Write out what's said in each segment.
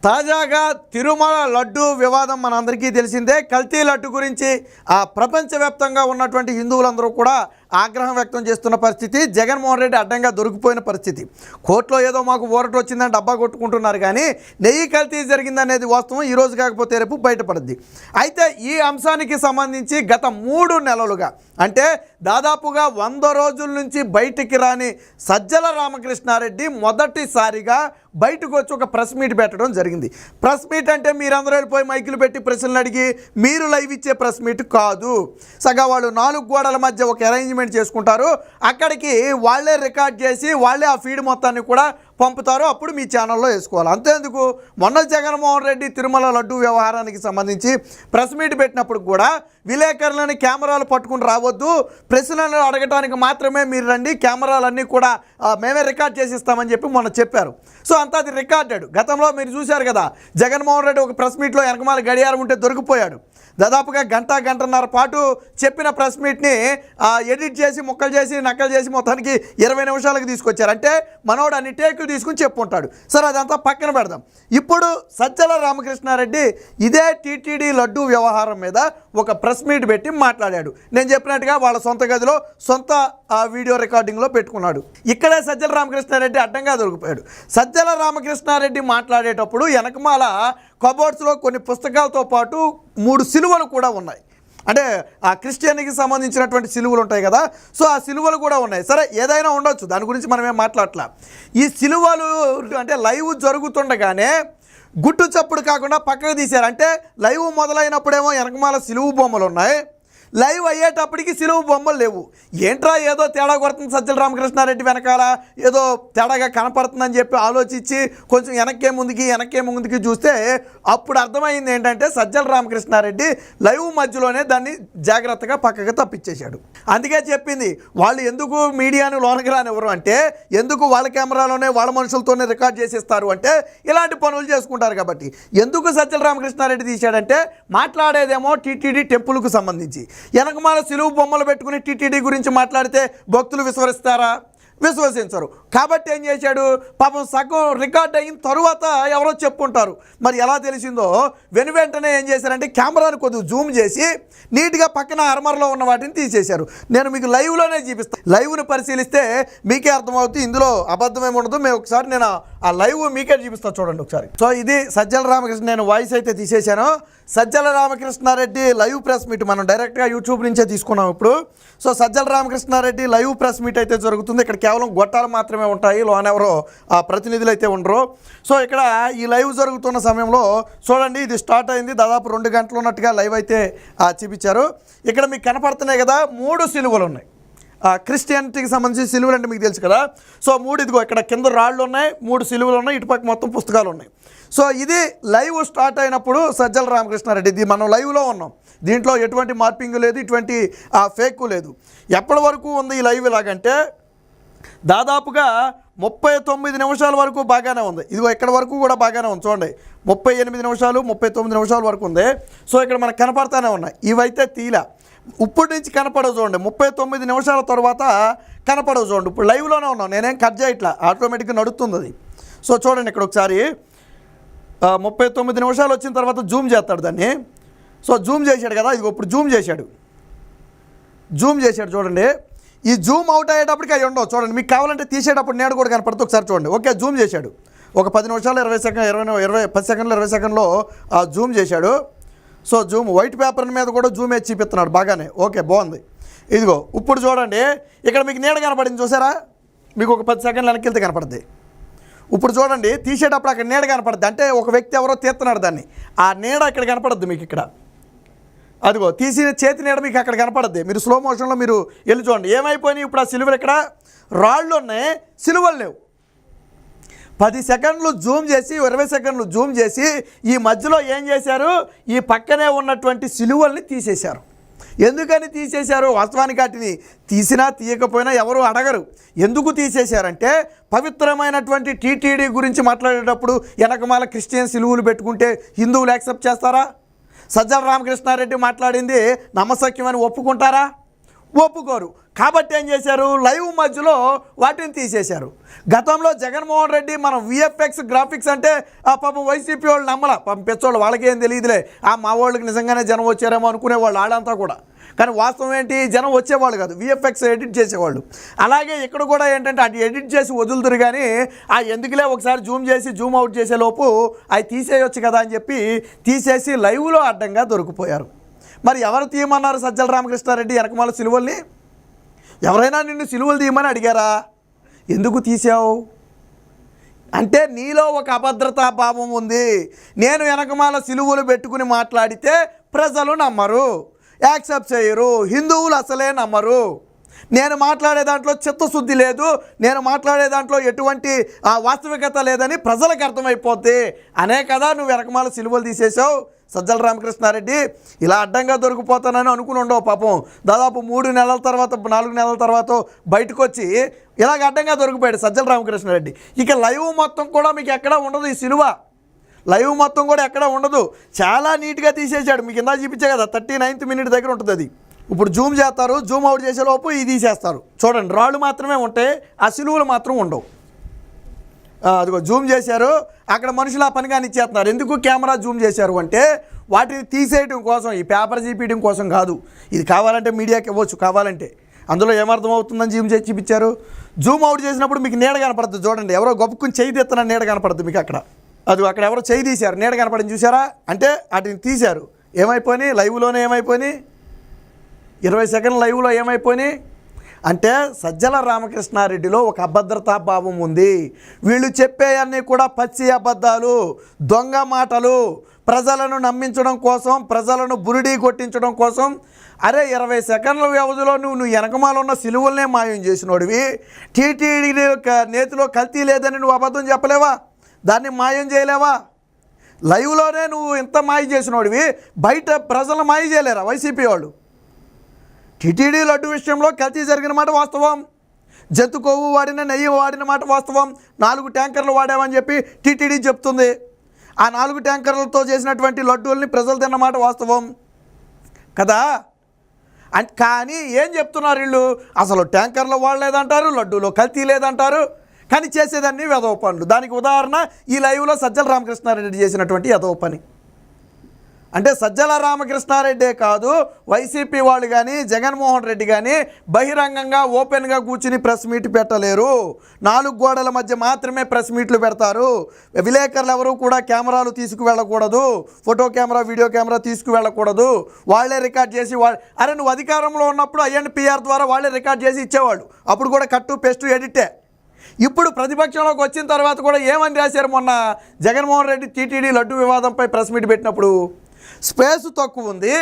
తాజాగా తిరుమల లడ్డు వివాదం మనందరికీ తెలిసిందే. కల్తీ లడ్డు గురించి ప్రపంచవ్యాప్తంగా ఉన్నటువంటి హిందువులందరూ కూడా ఆగ్రహం వ్యక్తం చేస్తున్న పరిస్థితి. జగన్మోహన్ రెడ్డి అడ్డంగా దొరికిపోయిన పరిస్థితి. కోర్టులో ఏదో మాకు ఊరట వచ్చిందని డబ్బా కొట్టుకుంటున్నారు, కానీ నెయ్యి కల్తీ జరిగిందనేది వాస్తవం. ఈ రోజు కాకపోతే రేపు బయటపడుద్ది. అయితే ఈ అంశానికి సంబంధించి గత 3 నెలలుగా, అంటే దాదాపుగా 100 రోజుల నుంచి బయటికి రాని సజ్జల రామకృష్ణారెడ్డి మొదటిసారిగా బయటకు వచ్చి ఒక ప్రెస్ మీట్ పెట్టడం జరిగింది. ప్రెస్ మీట్ అంటే మీరందరూ వెళ్ళిపోయి మైకులు పెట్టి ప్రశ్నలు అడిగి మీరు లైవ్ ఇచ్చే ప్రెస్ మీట్ కాదు. సగా వాళ్ళు 4 గోడల మధ్య ఒక అరేంజ్మెంట్ చేసుకుంటారు. అక్కడికి వాళ్ళే రికార్డ్ చేసి వాళ్ళే ఆ ఫీడ్ మొత్తాన్ని కూడా పంపుతారు. అప్పుడు మీ ఛానల్లో వేసుకోవాలి. అంతేందుకు మొన్న జగన్మోహన్ రెడ్డి తిరుమల లడ్డు వ్యవహారానికి సంబంధించి ప్రెస్ మీట్ పెట్టినప్పుడు కూడా విలేకరులని కెమెరాలు పట్టుకుని రావద్దు, ప్రశ్నలు అడగటానికి మాత్రమే మీరు రండి, కెమెరాలన్నీ కూడా మేమే రికార్డ్ చేసి ఇస్తామని చెప్పి మొన్న చెప్పారు. సో అంతా అది రికార్డెడ్. గతంలో మీరు చూశారు కదా, జగన్మోహన్ రెడ్డి ఒక ప్రెస్ మీట్లో వెనకమాల గడియారం ఉంటే దొరికిపోయాడు. దాదాపుగా గంటన్నర పాటు చెప్పిన ప్రెస్ మీట్ని ఎడిట్ చేసి ముక్కలు చేసి నక్కలు చేసి మొత్తానికి 20 నిమిషాలకు తీసుకొచ్చారు. అంటే మనోడు అన్ని టేకులు తీసుకుని చెప్పుంటాడు. సరే, అదంతా పక్కన పెడదాం. ఇప్పుడు సజ్జల రామకృష్ణారెడ్డి ఇదే టీటీడీ లడ్డు వ్యవహారం మీద ఒక ప్రెస్ మీట్ పెట్టి మాట్లాడాడు. నేను చెప్పినట్టుగా వాళ్ళ సొంత గదిలో సొంత వీడియో రికార్డింగ్లో పెట్టుకున్నాడు. ఇక్కడే సజ్జల రామకృష్ణారెడ్డి అడ్డంగా దొరికిపోయాడు. సజ్జల రామకృష్ణారెడ్డి మాట్లాడేటప్పుడు వెనకమాల కబోర్డ్స్లో కొన్ని పుస్తకాలతో పాటు 3 సిలువలు కూడా ఉన్నాయి. అంటే ఆ క్రిస్టియన్కి సంబంధించినటువంటి సిలువలు ఉంటాయి కదా, సో ఆ సిలువలు కూడా ఉన్నాయి. సరే, ఏదైనా ఉండొచ్చు, దాని గురించి మనమేం మాట్లాడట్లా. ఈ సిలువలు అంటే లైవ్ జరుగుతుండగానే గుట్టు చప్పుడు కాకుండా పక్కకు తీశారు. అంటే లైవ్ మొదలైనప్పుడేమో వెనకమాల సిలువు బొమ్మలు ఉన్నాయి, లైవ్ అయ్యేటప్పటికి సిలువు బొమ్మలు లేవు. ఏంట్రా ఏదో తేడా కొడుతుంది సజ్జల రామకృష్ణారెడ్డి వెనకాల, ఏదో తేడాగా కనపడుతుందని చెప్పి ఆలోచించి కొంచెం వెనక్కే ముందుకి చూస్తే అప్పుడు అర్థమైంది ఏంటంటే సజ్జల రామకృష్ణారెడ్డి లైవ్ మధ్యలోనే దాన్ని జాగ్రత్తగా పక్కకు తప్పించేశాడు. అందుకే చెప్పింది, వాళ్ళు ఎందుకు మీడియాను లోనకి రానివ్వరు అంటే, ఎందుకు వాళ్ళ కెమెరాలోనే వాళ్ళ మనుషులతోనే రికార్డ్ చేసేస్తారు అంటే ఇలాంటి పనులు చేసుకుంటారు కాబట్టి. ఎందుకు సజ్జల రామకృష్ణారెడ్డి తీశాడంటే, మాట్లాడేదేమో టీటీడీ టెంపుల్కు సంబంధించి, వెనకమాల సిలువు బొమ్మలు పెట్టుకుని టీటీడీ గురించి మాట్లాడితే భక్తులు విశ్వసిస్తారా? విశ్వసించరు. కాబట్టి ఏం చేశాడు, పాపం సగం రికార్డ్ అయిన తరువాత ఎవరో చెప్పుకుంటారు. మరి ఎలా తెలిసిందో వెంటనే ఏం చేశారంటే కెమెరాను కొద్దిగా జూమ్ చేసి నీట్గా పక్కన అర్మర్లో ఉన్న వాటిని తీసేశారు. నేను మీకు లైవ్లోనే చూపిస్తాను. లైవ్ను పరిశీలిస్తే మీకే అర్థమవుతుంది, ఇందులో అబద్ధమేమి ఉండదు. నేను ఆ లైవ్ మీకే చూపిస్తాను, చూడండి ఒకసారి. సో ఇది సజ్జల రామకృష్ణ, నేను వాయిస్ అయితే తీసేశాను. Sajjala Ramakrishna Reddy live press meet మనం డైరెక్ట్గా యూట్యూబ్ నుంచే తీసుకున్నాం ఇప్పుడు. So Sajjala Ramakrishna Reddy live press meet అయితే జరుగుతుంది. ఇక్కడ కేవలం గొట్టాలు మాత్రమే ఉంటాయి, లోనెవరో ఆ ప్రతినిధులు అయితే ఉండరు. సో ఇక్కడ ఈ లైవ్ జరుగుతున్న సమయంలో చూడండి, ఇది స్టార్ట్ అయింది, దాదాపు 2 గంటలు ఉన్నట్టుగా లైవ్ అయితే చూపించారు. ఇక్కడ మీకు కనపడుతున్నాయి కదా, 3 సిలువలు ఉన్నాయి. క్రిస్టియానిటీకి సంబంధించి సిలువలు అంటే మీకు తెలుసు కదా. సో 3, ఇదిగో ఇక్కడ కింద రాళ్ళు ఉన్నాయి, 3 సిలువలు ఉన్నాయి, ఇటుపక్క మొత్తం పుస్తకాలు ఉన్నాయి. సో ఇది లైవ్ స్టార్ట్ అయినప్పుడు సజ్జల రామకృష్ణారెడ్డి, ఇది మనం లైవ్లో ఉన్నాం, దీంట్లో ఎటువంటి మార్పింగ్ లేదు, ఇటువంటి ఫేక్ లేదు. ఎప్పటి వరకు ఉంది ఈ లైవ్ ఇలాగంటే దాదాపుగా 39 నిమిషాల వరకు బాగానే ఉంది. ఇదిగో ఇక్కడ వరకు కూడా బాగానే ఉంది, చూడండి 38 నిమిషాలు 39 నిమిషాల వరకు ఉంది. సో ఇక్కడ మనకు కనపడతానే ఉన్నాయి, ఇవైతే తీలా ఇప్పటి నుంచి కనపడవు. చూడండి 39 నిమిషాల తర్వాత కనపడవు. చూడండి ఇప్పుడు లైవ్లోనే ఉన్నాం, నేనేం కట్ చేయట్లా, ఆటోమేటిక్గా నడుస్తుంది అది. సో చూడండి ఇక్కడ ఒకసారి 39 నిమిషాలు వచ్చిన తర్వాత జూమ్ చేస్తాడు దాన్ని. సో జూమ్ చేశాడు కదా, ఇదిగో ఇప్పుడు జూమ్ చేశాడు చూడండి. ఈ జూమ్ అవుట్ అయ్యేటప్పటికి అవి ఉండవు. చూడండి, మీకు కావాలంటే తీసేటప్పుడు నేను కూడా కనపడుతుంది, ఒకసారి చూడండి. ఓకే, జూమ్ చేశాడు, ఒక 10 నిమిషాలు 20 సెకండ్లు 20 సెకండ్లో జూమ్ చేశాడు. సో జూమ్ వైట్ పేపర్ మీద కూడా జూమ్ వేసి చూపిస్తున్నాడు, బాగానే ఓకే, బాగుంది. ఇదిగో ఇప్పుడు చూడండి, ఇక్కడ మీకు నీడ కనపడింది చూసారా, మీకు ఒక 10 సెకండ్లు వెనక్కి వెళ్తే కనపడుద్ది. ఇప్పుడు చూడండి, తీసేటప్పుడు అక్కడ నీడ కనపడుద్ది, అంటే ఒక వ్యక్తి ఎవరో తీస్తున్నాడు దాన్ని, ఆ నీడ ఇక్కడ కనపడుద్ది మీకు. ఇక్కడ అదిగో తీసిన చేతి నీడ మీకు అక్కడ కనపడుద్ది. మీరు స్లో మోషన్లో మీరు వెళ్ళి చూడండి, ఏమైపోయినాయి ఇప్పుడు ఆ సిలువలు, ఇక్కడ రాళ్ళు ఉన్నాయి, సిలువలు లేవు. 10 సెకండ్లు జూమ్ చేసి 20 సెకండ్లు జూమ్ చేసి ఈ మధ్యలో ఏం చేశారు, ఈ పక్కనే ఉన్నటువంటి సిలువల్ని తీసేశారు. ఎందుకని తీసేశారు? వాస్తవానికి వాటిని తీసినా తీయకపోయినా ఎవరు అడగరు. ఎందుకు తీసేశారంటే, పవిత్రమైనటువంటి టీటీడీ గురించి మాట్లాడేటప్పుడు వెనకమాల క్రిస్టియన్ సిలువలు పెట్టుకుంటే హిందువులు యాక్సెప్ట్ చేస్తారా? సజ్జల రామకృష్ణారెడ్డి మాట్లాడింది నమ్మశక్యమని ఒప్పుకుంటారా? ఒప్పుకోరు. కాబట్టి ఏం చేశారు, లైవ్ మధ్యలో వాటిని తీసేశారు. గతంలో జగన్మోహన్ రెడ్డి మనం విఎఫ్ఎక్స్ గ్రాఫిక్స్ అంటే పాపం వైసీపీ వాళ్ళు నమ్మలా, పాపం పెచ్చోళ్ళు వాళ్ళకేం తెలియదులే, మా వాళ్ళకి నిజంగానే జనం వచ్చారేమో అనుకునేవాళ్ళు వాళ్ళంతా కూడా. కానీ వాస్తవం ఏంటి, జనం వచ్చేవాళ్ళు కాదు, విఎఫ్ఎక్స్ ఎడిట్ చేసేవాళ్ళు. అలాగే ఇక్కడ కూడా ఏంటంటే అది ఎడిట్ చేసి వదులుతురు, కానీ ఎందుకులే ఒకసారి జూమ్ చేసి జూమ్ అవుట్ చేసే లోపు అవి తీసేయొచ్చు కదా అని చెప్పి తీసేసి లైవ్లో అడ్డంగా దొరికిపోయారు. మరి ఎవరు తీయమన్నారు సజ్జల రామకృష్ణారెడ్డి వెనకమాల సిలువల్ని? ఎవరైనా నిన్ను సిలువలు తీయమని అడిగారా? ఎందుకు తీసావు అంటే నీలో ఒక అభద్రతా భావం ఉంది. నేను వెనకమాల సిలువలు పెట్టుకుని మాట్లాడితే ప్రజలు నమ్మరు, యాక్సెప్ట్ చేయరు, హిందువులు అసలే నమ్మరు. నేను మాట్లాడే దాంట్లో చిత్తశుద్ధి లేదు, నేను మాట్లాడే దాంట్లో ఎటువంటి వాస్తవికత లేదని ప్రజలకు అర్థమైపోద్ది అనే కదా నువ్వు వెనకమాల సిలువలు తీసేసావు సజ్జల రామకృష్ణారెడ్డి. ఇలా అడ్డంగా దొరికిపోతానని అనుకుని ఉండవు. పాపం దాదాపు 3 నెలల తర్వాత 4 నెలల తర్వాత బయటకు వచ్చి ఇలాగ అడ్డంగా దొరికిపోయాడు సజ్జల రామకృష్ణారెడ్డి. ఇక లైవ్ మొత్తం కూడా మీకు ఎక్కడా ఉండదు, ఈ సిలువ లైవ్ మొత్తం కూడా ఎక్కడా ఉండదు, చాలా నీట్గా తీసేసాడు. మీకు ఇందా చూపించే కదా 39th మినిట్ దగ్గర ఉంటుంది అది. ఇప్పుడు జూమ్ చేస్తారు, జూమ్ అవుట్ చేసేలోపు ఇది తీసేస్తారు. చూడండి, రాళ్ళు మాత్రమే ఉంటాయి, ఆ సిలువలు మాత్రం ఉండవు. అదిగో జూమ్ చేశారు, అక్కడ మనుషులు ఆ పని కానీ ఇచ్చేస్తున్నారు. ఎందుకు కెమెరా జూమ్ చేశారు అంటే వాటిని తీసేయడం కోసం, ఈ పేపర్ చూపించడం కోసం కాదు. ఇది కావాలంటే మీడియాకి ఇవ్వచ్చు కావాలంటే, అందులో ఏమర్థం అవుతుందని జూమ్ చేసి చూపించారు. జూమ్ అవుట్ చేసినప్పుడు మీకు నీడ కనపడుతుంది. చూడండి, ఎవరో గొప్పకుని చేయి తీస్తున్న నీడ కనపడుతుంది మీకు అక్కడ. అది అక్కడ ఎవరో చేయి తీశారు, నీడ కనపడింది చూసారా? అంటే వాటిని తీశారు. ఏమైపోయినాయి లైవ్లోనే, ఏమైపోయినాయి 20 సెకండ్ల లైవ్లో ఏమైపోయినాయి అంటే సజ్జల రామకృష్ణారెడ్డిలో ఒక అభద్రతా భావం ఉంది. వీళ్ళు చెప్పేవన్నీ కూడా పచ్చి అబద్ధాలు, దొంగ మాటలు, ప్రజలను నమ్మించడం కోసం, ప్రజలను బురిడీ కొట్టించడం కోసం. అరే 20 సెకండ్ల వ్యవధిలో నువ్వు వెనకమాల ఉన్న సిలువలనే మాయం చేసినోడివి. టీటీడీ నేతిలో కల్తీ లేదని నువ్వు అబద్ధం చెప్పలేవా? దాన్ని మాయం చేయలేవా? లైవ్లోనే నువ్వు ఇంత మాయ చేసినోడివి, బయట ప్రజలను మాయ చేయలేరా వైసీపీ వాళ్ళు? టీటీడీ లడ్డు విషయంలో కల్తీ జరిగిన మాట వాస్తవం, జంతు కొవ్వు వాడిన నెయ్యి వాడిన మాట వాస్తవం. 4 ట్యాంకర్లు వాడామని చెప్పి టీటీడీ చెప్తుంది. ఆ 4 ట్యాంకర్లతో చేసినటువంటి లడ్డూల్ని ప్రజలు తిన్నమాట వాస్తవం కదా. కానీ ఏం చెప్తున్నారు వీళ్ళు, అసలు ట్యాంకర్లు వాడలేదంటారు, లడ్డూలో కల్తీ లేదంటారు, కానీ చేసేదాన్ని వెధవ పనులు. దానికి ఉదాహరణ ఈ లైవ్లో సజ్జల రామకృష్ణారెడ్డి చేసినటువంటి వెధవ పని. అంటే సజ్జల రామకృష్ణారెడ్డే కాదు, వైసీపీ వాళ్ళు కానీ జగన్మోహన్ రెడ్డి కానీ బహిరంగంగా ఓపెన్గా కూర్చుని ప్రెస్ మీట్ పెట్టలేరు. 4 గోడల మధ్య మాత్రమే ప్రెస్ మీట్లు పెడతారు. విలేకరులు ఎవరు కూడా కెమెరాలు తీసుకువెళ్ళకూడదు, ఫోటో కెమెరా వీడియో కెమెరా తీసుకువెళ్ళకూడదు. వాళ్ళే రికార్డ్ చేసి అరే నువ్వు అధికారంలో ఉన్నప్పుడు INPR ద్వారా వాళ్ళే రికార్డ్ చేసి ఇచ్చేవాళ్ళు, అప్పుడు కూడా కట్టు పెస్టు ఎడిటే. ఇప్పుడు ప్రతిపక్షంలోకి వచ్చిన తర్వాత కూడా ఏమని రాశారు మొన్న జగన్మోహన్ రెడ్డి టీటీడీ లడ్డు వివాదంపై ప్రెస్ మీట్ పెట్టినప్పుడు, స్పేస్ తక్కువ ఉంది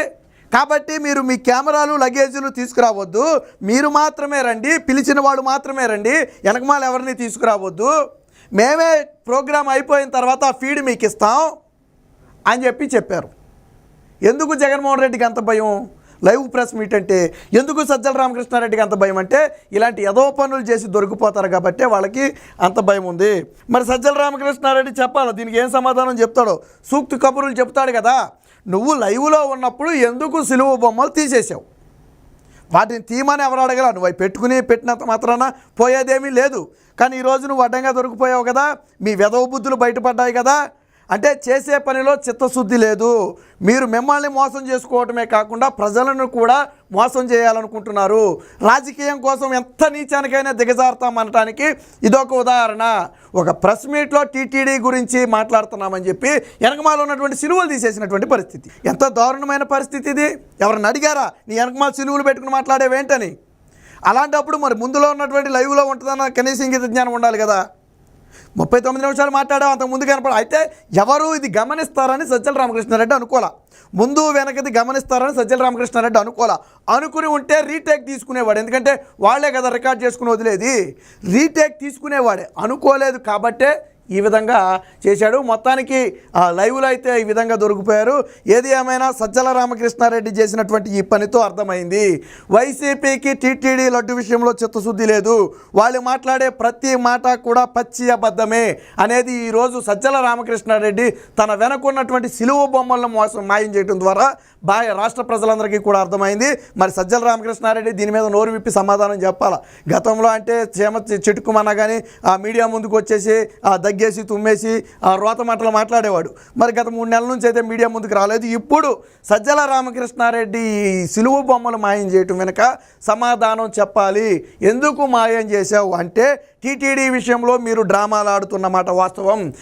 కాబట్టి మీరు మీ కెమెరాలు లగేజీలు తీసుకురావద్దు, మీరు మాత్రమే రండి, పిలిచిన వాడు మాత్రమే రండి, వెనకమాల ఎవరిని తీసుకురావద్దు, మేమే ప్రోగ్రాం అయిపోయిన తర్వాత ఆ ఫీడ్ మీకు ఇస్తాం అని చెప్పారు. ఎందుకు జగన్మోహన్ రెడ్డికి అంత భయం లైవ్ ప్రెస్ మీట్ అంటే? ఎందుకు సజ్జల రామకృష్ణారెడ్డికి అంత భయం అంటే ఇలాంటి ఏదో పనులు చేసి దొరికిపోతారు కాబట్టి వాళ్ళకి అంత భయం ఉంది. మరి సజ్జల రామకృష్ణారెడ్డి చెప్పాలి, దీనికి ఏం సమాధానం చెప్తాడో. సూక్తి కబుర్లు చెప్తాడు కదా, నువ్వు లైవ్లో ఉన్నప్పుడు ఎందుకు సిలువ బొమ్మలు తీసేసావు? వాటిని తీయమని ఎవరు అడగల, నువ్వు అవి పెట్టినంత మాత్రాన పోయేదేమీ లేదు. కానీ ఈరోజు నువ్వు అడ్డంగా దొరికిపోయావు కదా, మీ వెధవ బుద్ధులు బయటపడ్డాయి కదా. అంటే చేసే పనిలో చిత్తశుద్ధి లేదు. మీరు మిమ్మల్ని మోసం చేసుకోవటమే కాకుండా ప్రజలను కూడా మోసం చేయాలనుకుంటున్నారు. రాజకీయం కోసం ఎంత నీచానికైనా దిగజారుతామనటానికి ఇదొక ఉదాహరణ. ఒక ప్రెస్ మీట్లో టీటీడీ గురించి మాట్లాడుతున్నామని చెప్పి వెనకమాల ఉన్నటువంటి సిలువలు తీసేసినటువంటి పరిస్థితి. ఎంత దారుణమైన పరిస్థితి ఇది. ఎవరిని అడిగారా నీ వెనకమాల సిలువలు పెట్టుకుని మాట్లాడేవేంటని? అలాంటప్పుడు మరి ముందులో ఉన్నటువంటి లైవ్లో ఉంటుందన్న కనీసం ఇంగిత జ్ఞానం ఉండాలి కదా. 39 నిమిషాలు మాట్లాడాం, అంతకు ముందు కనపడ. అయితే ఎవరు ఇది గమనిస్తారని సజ్జల రామకృష్ణారెడ్డి అనుకోలా, ముందు వెనకది గమనిస్తారని సజ్జల రామకృష్ణారెడ్డి అనుకోలా. అనుకుని ఉంటే రీటేక్ తీసుకునేవాడు, ఎందుకంటే వాళ్ళే కదా రికార్డ్ చేసుకుని వదిలేది, రీటేక్ తీసుకునేవాడే. అనుకోలేదు కాబట్టే ఈ విధంగా చేశాడు. మొత్తానికి ఆ లైవ్లో అయితే ఈ విధంగా దొరికిపోయారు. ఏది ఏమైనా సజ్జల రామకృష్ణారెడ్డి చేసినటువంటి ఈ పనితో అర్థమైంది, వైసీపీకి టీటీడీ లడ్డు విషయంలో చిత్తశుద్ధి లేదు, వాళ్ళు మాట్లాడే ప్రతి మాట కూడా పచ్చి అబద్ధమే అనేది ఈరోజు సజ్జల రామకృష్ణారెడ్డి తన వెనకున్నటువంటి సిలువ బొమ్మలను మాయం చేయడం ద్వారా రాష్ట్ర ప్రజలందరికీ కూడా అర్థమైంది. మరి సజ్జల రామకృష్ణారెడ్డి దీని మీద నోరు విప్పి సమాధానం చెప్పాలి. గతంలో అంటే చెట్టుకుమన్నా కానీ ఆ మీడియా ముందుకు వచ్చేసి దగ్గేసి తుమ్మేసి రోత మాటలు మాట్లాడేవాడు. మరి గత 3 నెలల నుంచి అయితే మీడియా ముందుకు రాలేదు. ఇప్పుడు సజ్జల రామకృష్ణారెడ్డి సిలువ బొమ్మలు మాయం చేయటం వెనుక సమాధానం చెప్పాలి. ఎందుకు మాయం చేశావు అంటే టీటీడీ విషయంలో మీరు డ్రామాలు ఆడుతున్నమాట వాస్తవం.